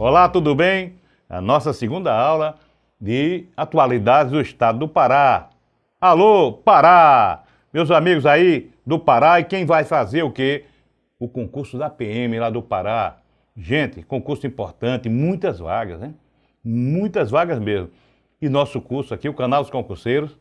Olá, tudo bem? A nossa segunda aula de atualidades do estado do Pará. Alô, Pará! Meus amigos aí do Pará, e quem vai fazer o quê? O concurso da PM lá do Pará. Gente, concurso importante, muitas vagas, né? Muitas vagas mesmo. E nosso curso aqui, o Canal dos Concurseiros,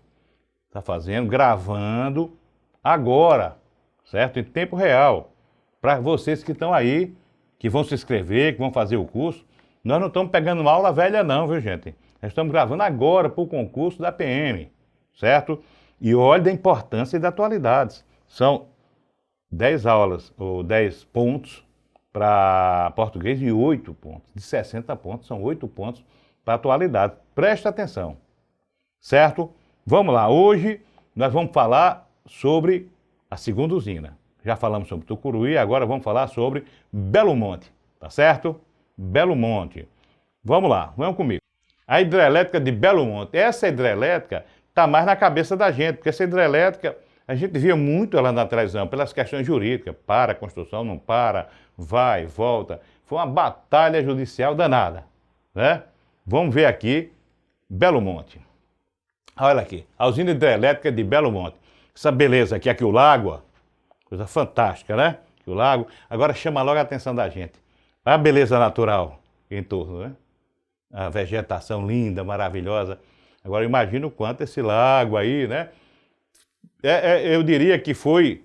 está fazendo, gravando agora, certo? Em tempo real. Para vocês que estão aí, que vão se inscrever, que vão fazer o curso. Nós não estamos pegando uma aula velha não, viu, gente? Nós estamos gravando agora para o concurso da PM, certo? E olha da importância e da atualidades. São 10 aulas, ou 10 pontos para português e 8 pontos. De 60 pontos, são 8 pontos para atualidade. Presta atenção, certo? Vamos lá, hoje nós vamos falar sobre a segunda usina. Já falamos sobre Tucuruí, agora vamos falar sobre Belo Monte, tá certo? Belo Monte. Vamos lá, vamos comigo. A hidrelétrica de Belo Monte. Essa hidrelétrica está mais na cabeça da gente, porque essa hidrelétrica, a gente via muito ela na televisão, pelas questões jurídicas. Para a construção, não para, vai, volta. Foi uma batalha judicial danada, né? Vamos ver aqui Belo Monte. Olha aqui, a usina hidrelétrica de Belo Monte. Essa beleza aqui o lago, ó. Coisa fantástica, né? O lago. Agora chama logo a atenção da gente. A beleza natural em torno, né? A vegetação linda, maravilhosa. Agora imagina o quanto esse lago aí, né? Eu diria que foi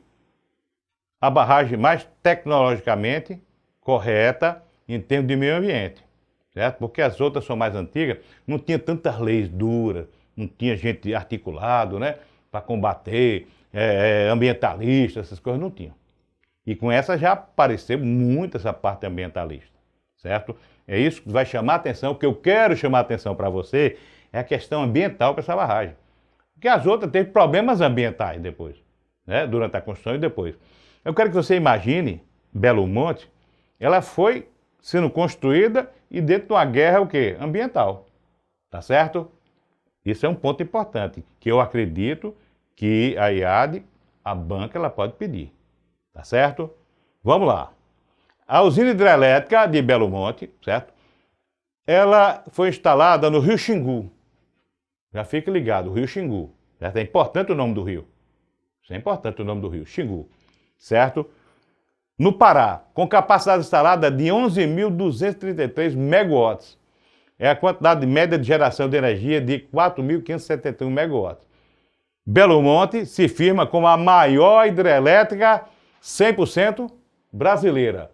a barragem mais tecnologicamente correta em termos de meio ambiente, certo? Porque as outras são mais antigas, não tinha tantas leis duras, não tinha gente articulado, né? Para combater, ambientalista, essas coisas não tinham. E com essa já apareceu muito essa parte ambientalista, certo? É isso que vai chamar a atenção, o que eu quero chamar a atenção para você é a questão ambiental para essa barragem. Porque as outras teve problemas ambientais depois, né? Durante a construção e depois. Eu quero que você imagine Belo Monte, ela foi sendo construída e dentro de uma guerra o quê? Ambiental, tá certo? Isso é um ponto importante, que eu acredito que a IAD, a banca, ela pode pedir, tá certo? Vamos lá. A usina hidrelétrica de Belo Monte, certo? Ela foi instalada no Rio Xingu. Já fique ligado, o Rio Xingu. Certo? É importante o nome do rio. Isso é importante o nome do rio, Xingu. Certo? No Pará, com capacidade instalada de 11.233 megawatts. É a quantidade média de geração de energia de 4.571 megawatts. Belo Monte se firma como a maior hidrelétrica 100% brasileira.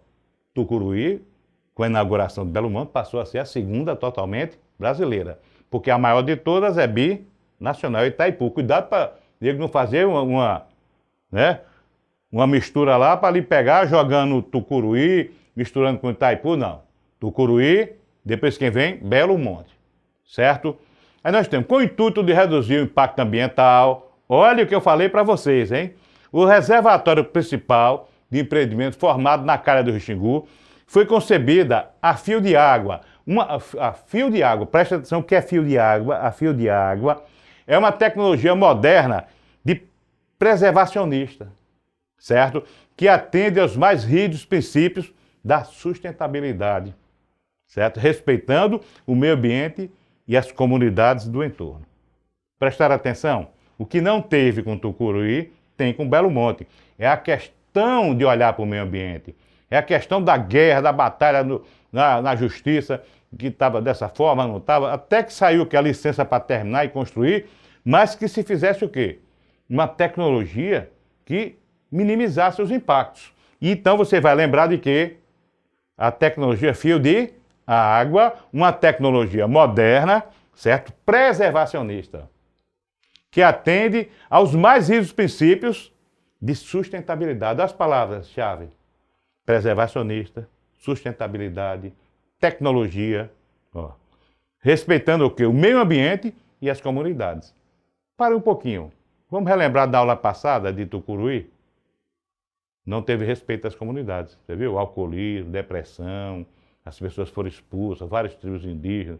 Tucuruí, com a inauguração de Belo Monte, passou a ser a segunda totalmente brasileira. Porque a maior de todas é binacional, Itaipu. Cuidado para ele não fazer uma mistura lá para ali pegar, jogando Tucuruí, misturando com Itaipu, não. Tucuruí, depois quem vem, Belo Monte, certo? Aí nós temos, com o intuito de reduzir o impacto ambiental, olha o que eu falei para vocês, hein? O reservatório principal de empreendimento formado na calha do Rio Xingu foi concebida a fio de água. A fio de água, presta atenção que é fio de água. A fio de água é uma tecnologia moderna de preservacionista, certo? Que atende aos mais rígidos princípios da sustentabilidade, certo? Respeitando o meio ambiente e as comunidades do entorno. Prestar atenção? O que não teve com Tucuruí, tem com Belo Monte. É a questão de olhar para o meio ambiente. É a questão da guerra, da batalha na justiça, que estava dessa forma, não estava, até que saiu que a licença para terminar e construir, mas que se fizesse o quê? Uma tecnologia que minimizasse os impactos. E então você vai lembrar de que a tecnologia fio de água, uma tecnologia moderna, certo? Preservacionista, que atende aos mais rígidos princípios de sustentabilidade. As palavras-chave: preservacionista, sustentabilidade, tecnologia, ó. Respeitando o quê? O meio ambiente e as comunidades. Pare um pouquinho. Vamos relembrar da aula passada de Tucuruí? Não teve respeito às comunidades. Você viu? Alcoolismo, depressão, as pessoas foram expulsas, vários tribos indígenas.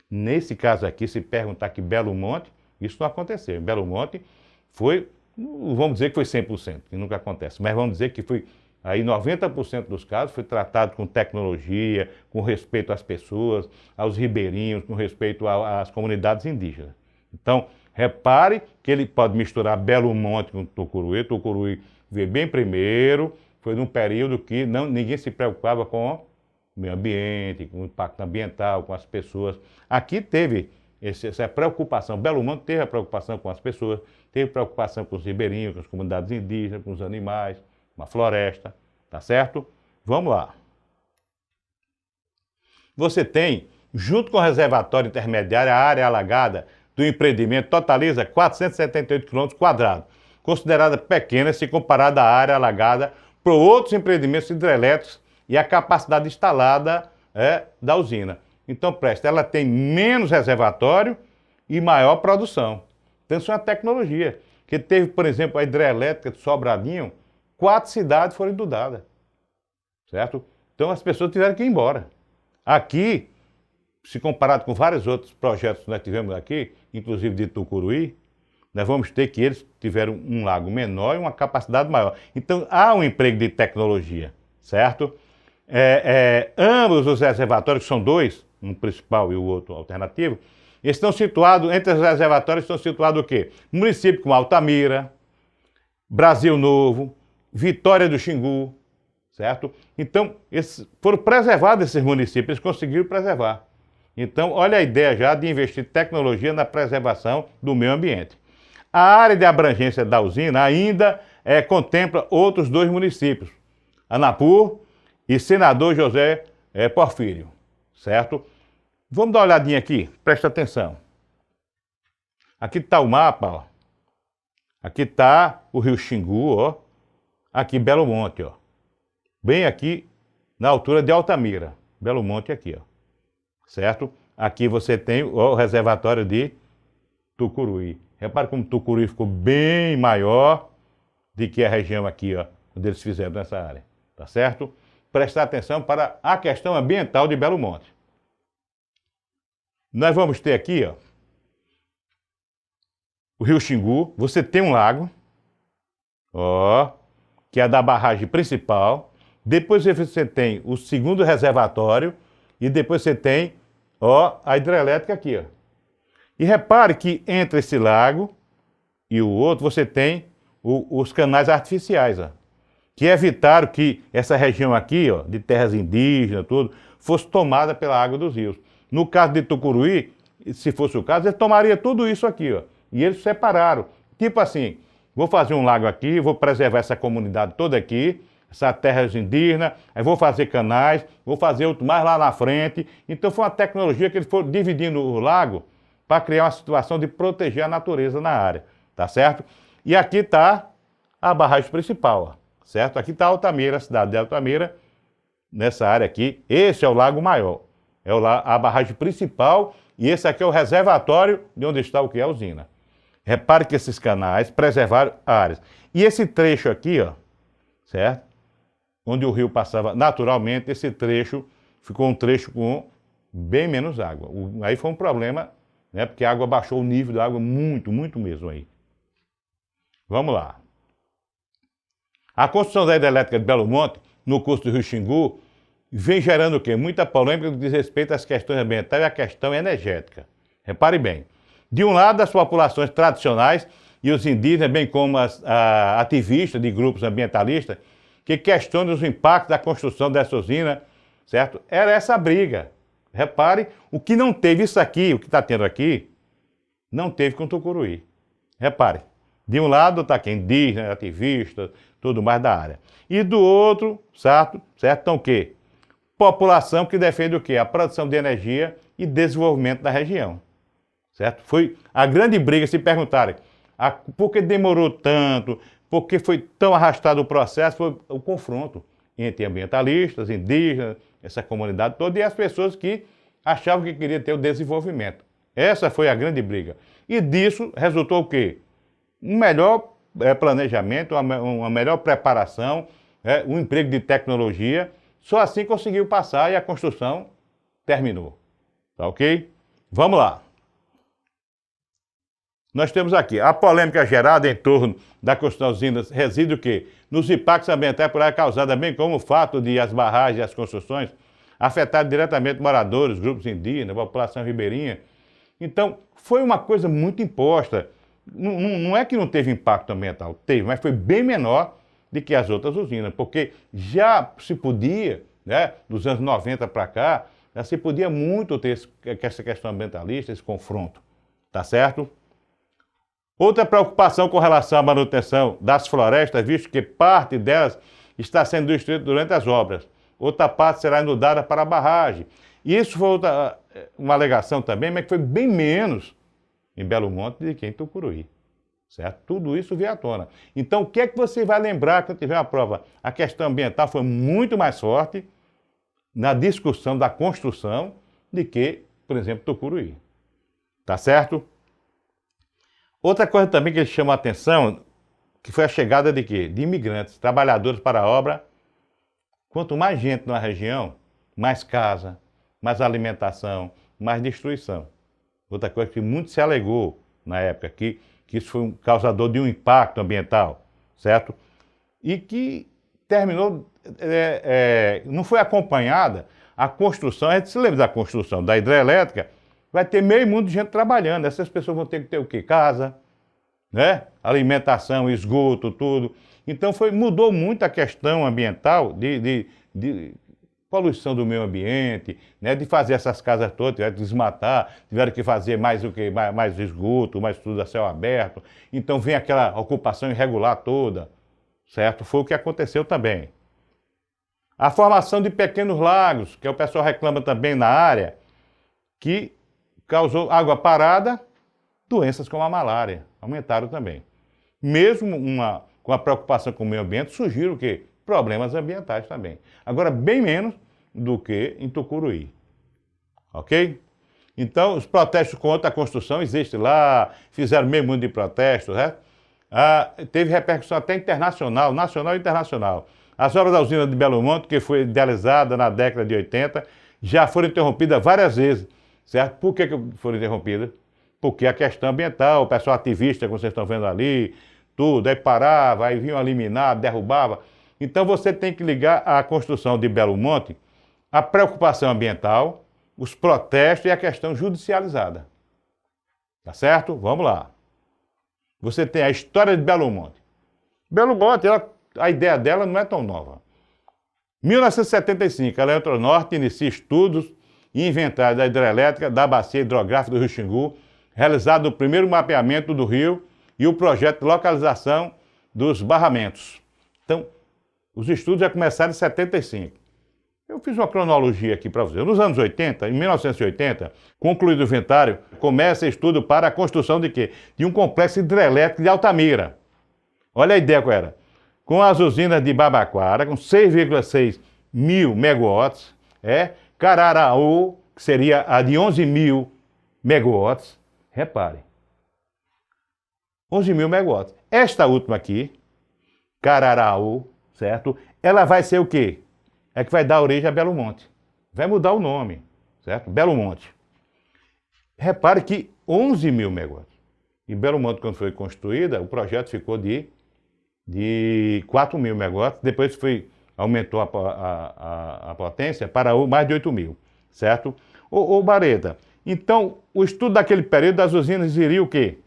Nesse caso aqui, se perguntar que Belo Monte, isso não aconteceu. Em Belo Monte foi, não vamos dizer que foi 100%, que nunca acontece, mas vamos dizer que foi aí 90% dos casos foi tratado com tecnologia, com respeito às pessoas, aos ribeirinhos, com respeito às comunidades indígenas. Então, repare que ele pode misturar Belo Monte com Tucuruí. Tucuruí veio bem primeiro, foi num período que ninguém se preocupava com o meio ambiente, com o impacto ambiental, com as pessoas. Aqui teve essa preocupação. Belo Monte teve a preocupação com as pessoas, teve preocupação com os ribeirinhos, com as comunidades indígenas, com os animais, com a floresta, tá certo? Vamos lá. Você tem, junto com o reservatório intermediário, a área alagada do empreendimento totaliza 478 km², considerada pequena se comparada à área alagada por outros empreendimentos hidrelétricos e a capacidade instalada da usina. Então, presta, ela tem menos reservatório e maior produção. Então, isso é uma tecnologia. Que teve, por exemplo, a hidrelétrica de Sobradinho, 4 cidades foram inundadas, certo? Então, as pessoas tiveram que ir embora. Aqui, se comparado com vários outros projetos que nós tivemos aqui, inclusive de Tucuruí, nós vamos ter que eles tiveram um lago menor e uma capacidade maior. Então, há um emprego de tecnologia, certo? Ambos os reservatórios, que são 2, um principal e o outro alternativo, estão situados, entre os reservatórios estão situados o quê? Municípios como Altamira, Brasil Novo, Vitória do Xingu, certo? Então, foram preservados esses municípios, eles conseguiram preservar. Então, olha a ideia já de investir tecnologia na preservação do meio ambiente. A área de abrangência da usina ainda contempla outros 2 municípios, Anapur e Senador José Porfírio, certo? Vamos dar uma olhadinha aqui, presta atenção. Aqui está o mapa, ó. Aqui está o Rio Xingu, ó. Aqui Belo Monte, ó. Bem aqui na altura de Altamira. Belo Monte aqui, ó. Certo? Aqui você tem o reservatório de Tucuruí. Repare como Tucuruí ficou bem maior do que a região aqui, ó, onde eles fizeram nessa área. Tá certo? Prestar atenção para a questão ambiental de Belo Monte. Nós vamos ter aqui, ó, o Rio Xingu. Você tem um lago, ó, que é da barragem principal. Depois você tem o segundo reservatório e depois você tem, ó, a hidrelétrica aqui, ó. E repare que entre esse lago e o outro você tem os canais artificiais, ó, que evitaram que essa região aqui, ó, de terras indígenas, tudo, fosse tomada pela água dos rios. No caso de Tucuruí, se fosse o caso, eles tomariam tudo isso aqui, ó, e eles separaram. Tipo assim, vou fazer um lago aqui, vou preservar essa comunidade toda aqui, essa terras indígenas, aí vou fazer canais, vou fazer outro mais lá na frente. Então foi uma tecnologia que eles foram dividindo o lago para criar uma situação de proteger a natureza na área, tá certo? E aqui está a barragem principal, ó, certo? Aqui está Altamira, a cidade de Altamira, nessa área aqui. Esse é o lago maior, é a barragem principal, e esse aqui é o reservatório de onde está o que é a usina. Repare que esses canais preservaram áreas. E esse trecho aqui, ó, certo? Onde o rio passava naturalmente, esse trecho ficou um trecho com bem menos água. Aí foi um problema, né? Porque a água baixou o nível da água muito, muito mesmo aí. Vamos lá. A construção da hidrelétrica de Belo Monte, no curso do Rio Xingu, vem gerando o quê? Muita polêmica que diz respeito às questões ambientais e à questão energética. Repare bem. De um lado, as populações tradicionais e os indígenas, bem como as ativistas de grupos ambientalistas, que questionam os impactos da construção dessa usina, certo? Era essa briga. Repare, o que não teve isso aqui, o que está tendo aqui, não teve com Tucuruí. Repare, de um lado está quem? Indígenas, ativistas, tudo mais da área. E do outro, certo? Então o quê? População que defende o quê? A produção de energia e desenvolvimento da região. Certo? Foi a grande briga, se perguntarem, por que demorou tanto, por que foi tão arrastado o processo, foi o confronto entre ambientalistas, indígenas, essa comunidade toda e as pessoas que achavam que queriam ter o desenvolvimento. Essa foi a grande briga. E disso resultou o quê? Um melhor planejamento, uma melhor preparação, um emprego de tecnologia. Só assim conseguiu passar e a construção terminou. Tá ok? Vamos lá. nós temos aqui a polêmica gerada em torno da construção das usinas reside o quê? Nos impactos ambientais por ela causada, bem como o fato de as barragens e as construções afetarem diretamente moradores, grupos indígenas, população ribeirinha. Então, foi uma coisa muito imposta. Não é que não teve impacto ambiental, teve, mas foi bem menor do que as outras usinas, porque já se podia, né, dos anos 90 para cá, já se podia muito ter essa questão ambientalista, esse confronto, tá certo? Outra preocupação com relação à manutenção das florestas, visto que parte delas está sendo destruída durante as obras. Outra parte será inundada para a barragem. E isso foi uma alegação também, mas que foi bem menos em Belo Monte do que em Tucuruí. Certo? Tudo isso veio à tona. Então, o que é que você vai lembrar quando tiver uma prova? A questão ambiental foi muito mais forte na discussão da construção do que, por exemplo, Tucuruí. Tá certo? Outra coisa também que ele chama a atenção, que foi a chegada de quê? De imigrantes, trabalhadores para a obra. Quanto mais gente na região, mais casa, mais alimentação, mais destruição. Outra coisa que muito se alegou na época, que isso foi um causador de um impacto ambiental, certo? E que terminou, não foi acompanhada a construção, a gente se lembra da construção da hidrelétrica, vai ter meio mundo de gente trabalhando, essas pessoas vão ter que ter o quê? Casa, né? Alimentação, esgoto, tudo. Então mudou muito a questão ambiental de poluição do meio ambiente, né, de fazer essas casas todas, tiveram que desmatar, tiveram que fazer mais o que, mais esgoto, mais tudo a céu aberto. Então vem aquela ocupação irregular toda, certo? Foi o que aconteceu também. A formação de pequenos lagos, que o pessoal reclama também na área, que causou água parada, doenças como a malária, aumentaram também. Mesmo com a preocupação com o meio ambiente, surgiram o quê? Problemas ambientais também. Agora, bem menos do que em Tucuruí. Ok? Então, os protestos contra a construção existem lá, fizeram meio mundo de protestos, né? Teve repercussão até internacional, nacional e internacional. As obras da usina de Belo Monte, que foi idealizada na década de 80, já foram interrompidas várias vezes, certo? Por que foram interrompidas? Porque a questão ambiental, o pessoal ativista, como vocês estão vendo ali, tudo, aí parava, aí vinham eliminar, derrubava. Então você tem que ligar a construção de Belo Monte, a preocupação ambiental, os protestos e a questão judicializada. Tá certo? Vamos lá. Você tem a história de Belo Monte. Belo Monte, a ideia dela não é tão nova. 1975, a Eletronorte inicia estudos e inventário da hidrelétrica da bacia hidrográfica do Rio Xingu, realizado o primeiro mapeamento do rio e o projeto de localização dos barramentos. Então, os estudos já começaram em 75. Eu fiz uma cronologia aqui para vocês. Nos anos 80, em 1980, concluído o inventário, começa estudo para a construção de quê? De um complexo hidrelétrico de Altamira. Olha a ideia qual era. Com as usinas de Babaquara, com 6,6 mil megawatts, Cararaú, que seria a de 11 mil megawatts. Repare. 11 mil megawatts. Esta última aqui, Cararaú, certo? Ela vai ser o quê? É que vai dar origem a Belo Monte. Vai mudar o nome, certo? Belo Monte. Repare que 11 mil megawatts. E Belo Monte, quando foi construída, o projeto ficou de 4 mil megawatts. Depois aumentou a potência para mais de 8 mil, certo? Ô Bareta, então o estudo daquele período das usinas viria o quê?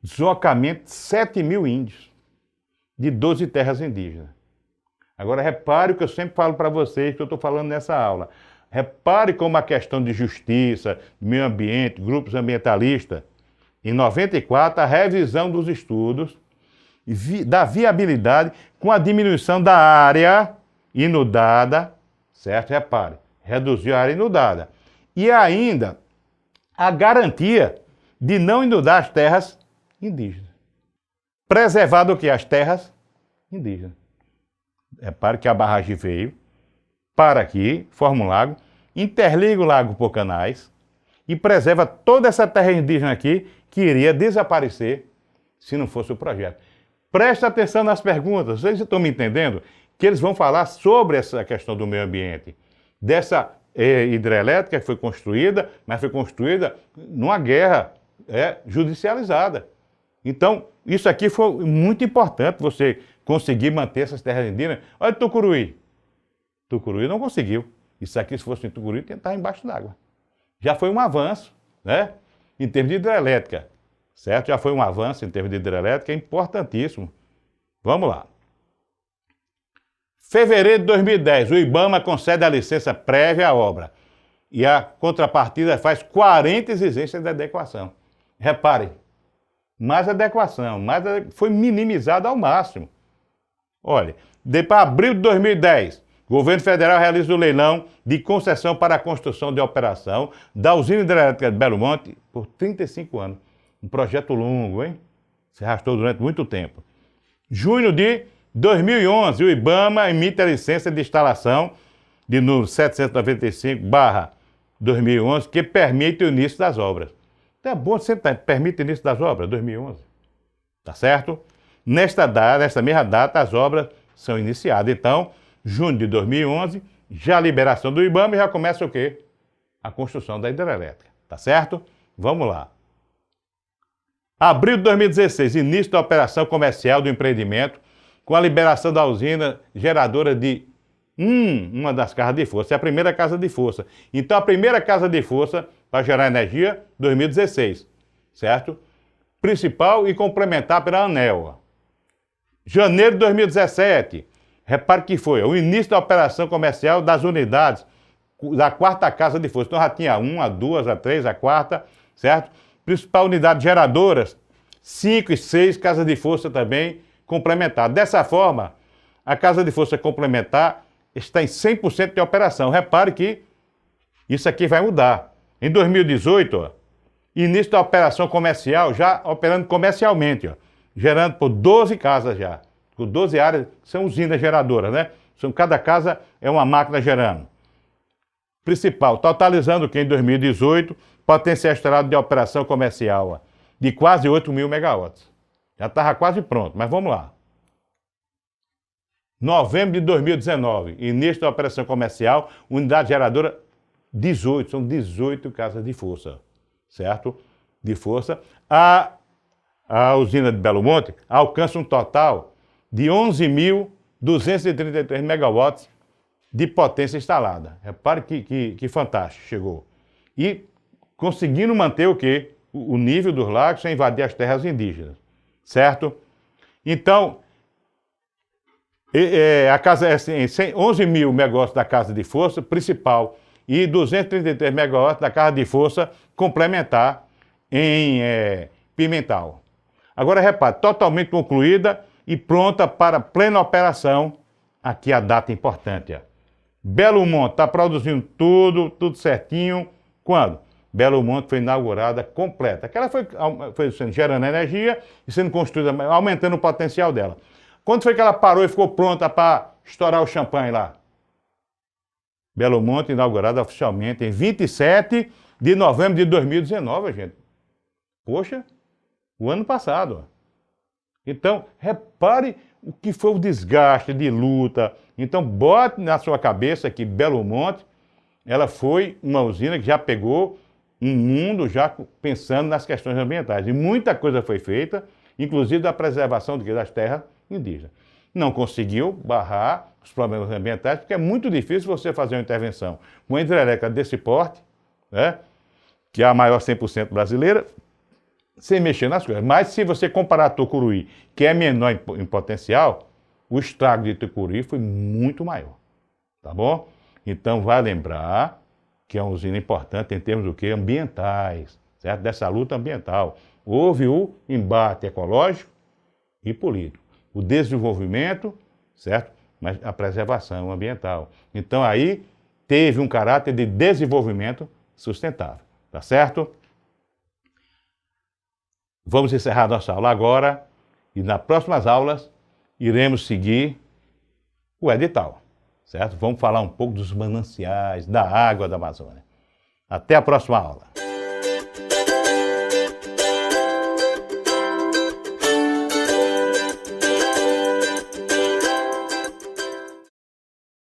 Deslocamento de 7 mil índios de 12 terras indígenas. Agora, repare o que eu sempre falo para vocês, que eu estou falando nessa aula. Repare como a questão de justiça, meio ambiente, grupos ambientalistas, em 94, a revisão dos estudos da viabilidade com a diminuição da área inundada, certo? Repare, reduziu a área inundada. E ainda a garantia de não inundar as terras indígenas. Preservado o quê? As terras indígenas. Repare que a barragem veio para aqui, forma um lago, interliga o lago por canais e preserva toda essa terra indígena aqui que iria desaparecer se não fosse o projeto. Presta atenção nas perguntas, vocês estão me entendendo? Que eles vão falar sobre essa questão do meio ambiente, dessa hidrelétrica que foi construída, mas foi construída numa guerra judicializada. Então, isso aqui foi muito importante, você conseguir manter essas terras indígenas. Olha Tucuruí. Tucuruí não conseguiu. Isso aqui, se fosse em Tucuruí, tentar embaixo d'água. Já foi um avanço, né? Em termos de hidrelétrica, certo? Já foi um avanço em termos de hidrelétrica, é importantíssimo. Vamos lá. Fevereiro de 2010, o IBAMA concede a licença prévia à obra e a contrapartida faz 40 exigências de adequação. Reparem, mais adequação, foi minimizada ao máximo. Olha, para abril de 2010, o governo federal realiza o leilão de concessão para a construção de operação da usina hidrelétrica de Belo Monte por 35 anos. Um projeto longo, hein? Se arrastou durante muito tempo. Junho de 2011, o IBAMA emite a licença de instalação de número 795/2011, que permite o início das obras. Então é bom sempre permite o início das obras, 2011. Tá certo? Nesta mesma data, as obras são iniciadas. Então, junho de 2011, já a liberação do IBAMA, já começa o quê? A construção da hidrelétrica. Tá certo? Vamos lá. Abril de 2016, início da operação comercial do empreendimento, com a liberação da usina geradora de uma das casas de força. É a primeira casa de força. Então, a primeira casa de força para gerar energia, 2016, certo? Principal e complementar pela ANEEL. Janeiro de 2017, repare que foi o início da operação comercial das unidades da quarta casa de força. Então, já tinha a 2, a 3, a quarta, certo? Principal unidade geradoras, 5 e 6 casas de força também complementar. Dessa forma, a casa de força complementar está em 100% de operação. Repare que isso aqui vai mudar. Em 2018, ó, início da operação comercial, já operando comercialmente, ó, gerando por 12 casas já. Com 12 áreas, são usinas geradoras, né? Cada casa é uma máquina gerando. Principal, totalizando que em 2018, potencial instalado de operação comercial, ó, de quase 8.000 megawatts. Já estava quase pronto, mas vamos lá. Novembro de 2019, início da operação comercial, unidade geradora 18, são 18 casas de força, certo? De força. A usina de Belo Monte alcança um total de 11.233 megawatts de potência instalada. Repare que fantástico chegou. E conseguindo manter o quê? O nível dos lagos sem invadir as terras indígenas. Certo? Então, a casa é 11.000 megawatts da casa de força principal e 233 megawatts da casa de força complementar em Pimental. Agora, repare, totalmente concluída e pronta para plena operação. Aqui a data importante. Ó. Belo Monte está produzindo tudo certinho. Quando? Belo Monte foi inaugurada completa. Aquela foi sendo gerando energia e sendo construída, aumentando o potencial dela. Quando foi que ela parou e ficou pronta para estourar o champanhe lá? Belo Monte inaugurada oficialmente em 27 de novembro de 2019, gente. Poxa, o ano passado. Então, repare o que foi o desgaste de luta. Então, bote na sua cabeça que Belo Monte, ela foi uma usina que já pegou um mundo já pensando nas questões ambientais. E muita coisa foi feita, inclusive da preservação das terras indígenas. Não conseguiu barrar os problemas ambientais, porque é muito difícil você fazer uma intervenção com uma hidrelétrica desse porte, né, que é a maior 100% brasileira, sem mexer nas coisas. Mas se você comparar Tucuruí, que é menor em potencial, o estrago de Tucuruí foi muito maior. Tá bom? Então, vai lembrar que é uma usina importante em termos do quê? Ambientais, certo? Dessa luta ambiental. Houve o embate ecológico e político. O desenvolvimento, certo? Mas a preservação ambiental. Então, aí teve um caráter de desenvolvimento sustentável. Tá certo? Vamos encerrar nossa aula agora e nas próximas aulas iremos seguir o edital, certo? Vamos falar um pouco dos mananciais, da água da Amazônia. Até a próxima aula.